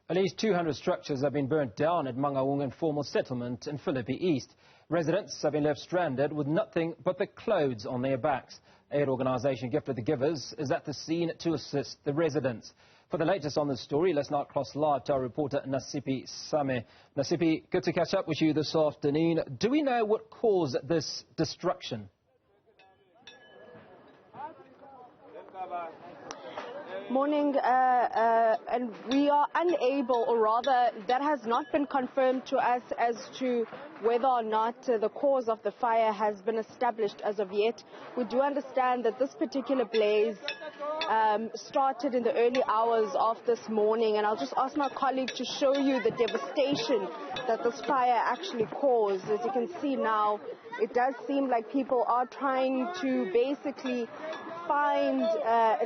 At least 200 structures have been burnt down at Mangaung Informal Settlement in Philippi East. Residents have been left stranded with nothing but the clothes on their backs. Aid organisation Gift of the Givers is at the scene to assist the residents. For the latest on this story, let's now cross live to our reporter Nasiphi. Nasiphi, good to catch up with you this afternoon. Do we know what caused this destruction? Morning, and we are unable, or rather that has not been confirmed to us as to whether or not the cause of the fire has been established as of yet. We do understand that this particular blaze started in the early hours of this morning, and I'll just ask my colleague to show you the devastation that this fire actually caused. As you can see now, it does seem like people are trying to basically find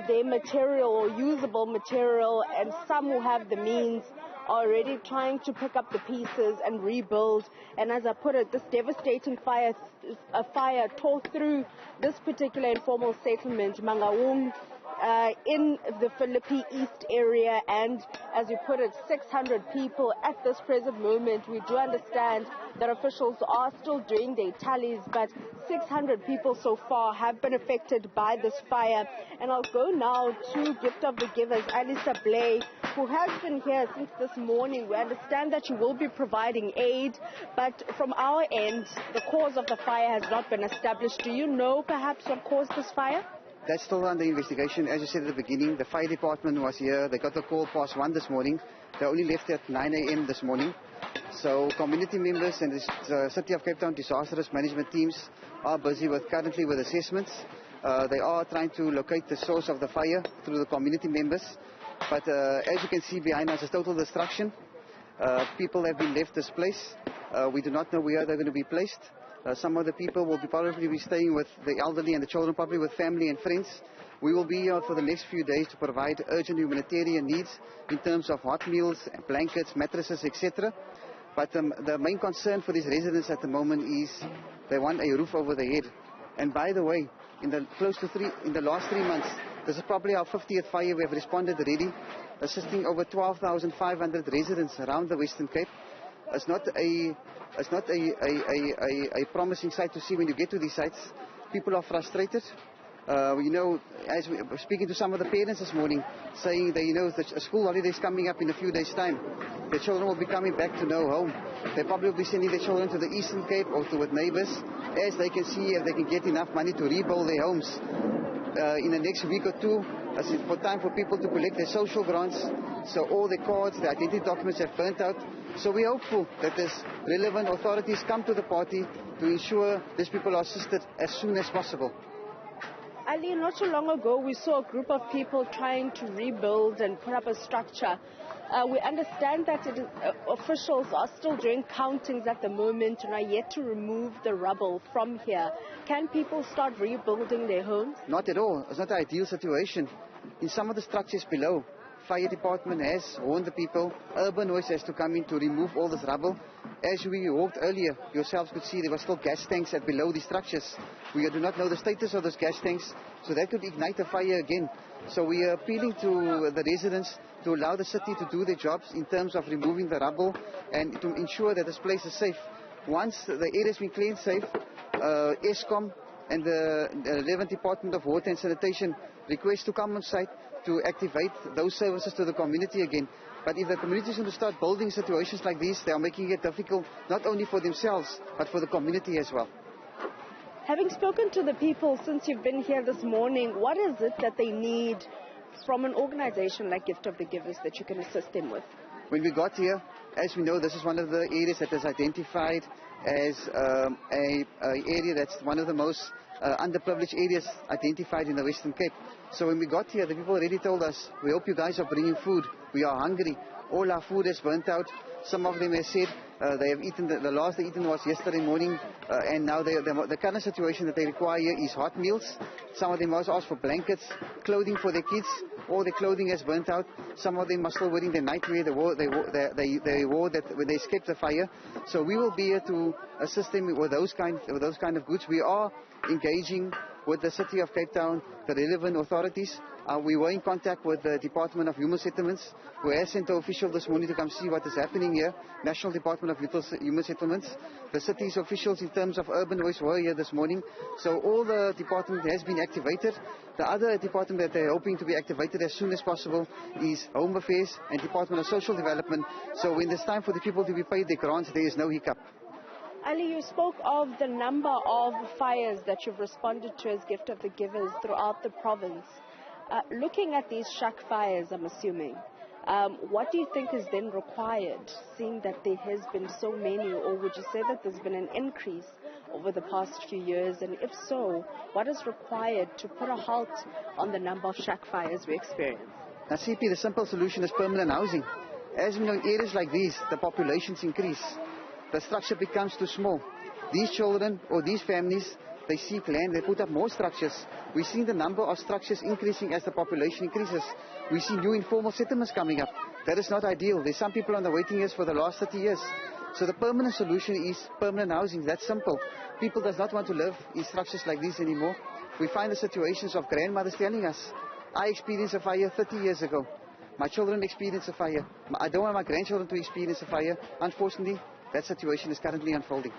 their material or usable material, and some who have the means are already trying to pick up the pieces and rebuild. And as I put it, this devastating fire tore through this particular informal settlement, Mangaung, in the Philippi East area, and as you put it, 600 people at this present moment. We do understand that officials are still doing their tallies, but 600 people so far have been affected by this fire. And I'll go now to Gift of the Givers, Alisa Blay, who has been here since this morning. We understand that you will be providing aid, but from our end, the cause of the fire has not been established. Do you know perhaps what caused this fire? That's still under investigation. As you said at the beginning, the fire department was here. They got the call past 1 this morning. They only left at 9 a.m. this morning. So community members and the City of Cape Town disaster risk management teams are busy currently with assessments. They are trying to locate the source of the fire through the community members. But as you can see behind us, is total destruction. People have been left displaced. We do not know where they're going to be placed. Some of the people will probably be staying with the elderly and the children, probably with family and friends. We will be here for the next few days to provide urgent humanitarian needs in terms of hot meals, blankets, mattresses, etc. But the main concern for these residents at the moment is they want a roof over their head. And by the way, in the last 3 months, this is probably our 50th fire. We have responded already, assisting over 12,500 residents around the Western Cape. It's not a promising sight to see when you get to these sites. People are frustrated. As we were speaking to some of the parents this morning, saying that, the school holiday is coming up in a few days' time. Their children will be coming back to no home. They probably will be sending their children to the Eastern Cape or to with neighbors, as they can see if they can get enough money to rebuild their homes. In the next week or two, it's for time for people to collect their social grants. So all the cards, the identity documents have burnt out. So we're hopeful that these relevant authorities come to the party to ensure these people are assisted as soon as possible. Ali, not so long ago, we saw a group of people trying to rebuild and put up a structure. We understand that officials are still doing countings at the moment and are yet to remove the rubble from here. Can people start rebuilding their homes? Not at all. It's not an ideal situation. In some of the structures below, fire department has warned the people. Urban Voice has to come in to remove all this rubble. As we walked earlier, yourselves could see there were still gas tanks below the structures. We do not know the status of those gas tanks, so that could ignite a fire again. So we are appealing to the residents to allow the city to do their jobs in terms of removing the rubble and to ensure that this place is safe. Once the area has been cleaned safe, ESCOM and the 11th Department of Water and Sanitation request to come on site to activate those services to the community again. But if the community is going to start building situations like these, they are making it difficult not only for themselves, but for the community as well. Having spoken to the people since you've been here this morning, what is it that they need from an organization like Gift of the Givers that you can assist them with? When we got here, as we know, this is one of the areas that is identified as an area that's one of the most underprivileged areas identified in the Western Cape. So when we got here, the people already told us, we hope you guys are bringing food. We are hungry. All our food has burnt out. Some of them have said they have eaten, the last they eaten was yesterday morning, and now the current situation that they require is hot meals. Some of them also ask for blankets, clothing for their kids. All their clothing has burnt out. Some of them are still wearing their nightwear they wore that when they escaped the fire. So we will be here to assist them with those kind of goods. We are engaging with the City of Cape Town, the relevant authorities. We were in contact with the Department of Human Settlements, who has sent an official this morning to come see what is happening here. National Department of Human Settlements. The city's officials in terms of urban waste were here this morning. So all the department has been activated. The other department that they're hoping to be activated as soon as possible is Home Affairs and Department of Social Development. So when there's time for the people to be paid their grants, there is no hiccup. Ali, you spoke of the number of fires that you've responded to as Gift of the Givers throughout the province. Looking at these shack fires, I'm assuming, what do you think is then required, seeing that there has been so many, or would you say that there's been an increase over the past few years? And if so, what is required to put a halt on the number of shack fires we experience? Nasiphi, the simple solution is permanent housing. As we know, in areas like these, the populations increase. The structure becomes too small. These children or these families, they seek land, they put up more structures. We're seeing the number of structures increasing as the population increases. We see new informal settlements coming up. That is not ideal. There's some people on the waiting list for the last 30 years. So the permanent solution is permanent housing. That's simple. People does not want to live in structures like these anymore. We find the situations of grandmothers telling us, I experienced a fire 30 years ago. My children experienced a fire. I don't want my grandchildren to experience a fire. Unfortunately, that situation is currently unfolding.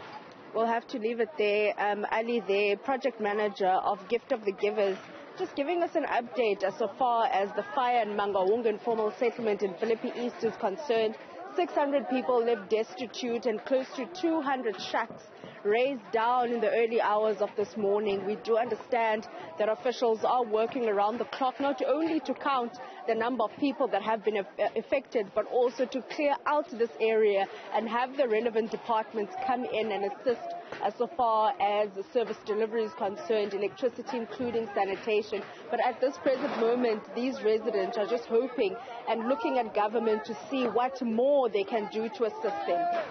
We'll have to leave it there. Ali, the project manager of Gift of the Givers, just giving us an update as far as the fire in Mangaung Informal Settlement in Philippi East is concerned. 600 people live destitute and close to 200 shacks razed down in the early hours of this morning. We do understand that officials are working around the clock, not only to count the number of people that have been affected, but also to clear out this area and have the relevant departments come in and assist as far as the service delivery is concerned, electricity, including sanitation. But at this present moment, these residents are just hoping and looking at government to see what more they can do to assist them.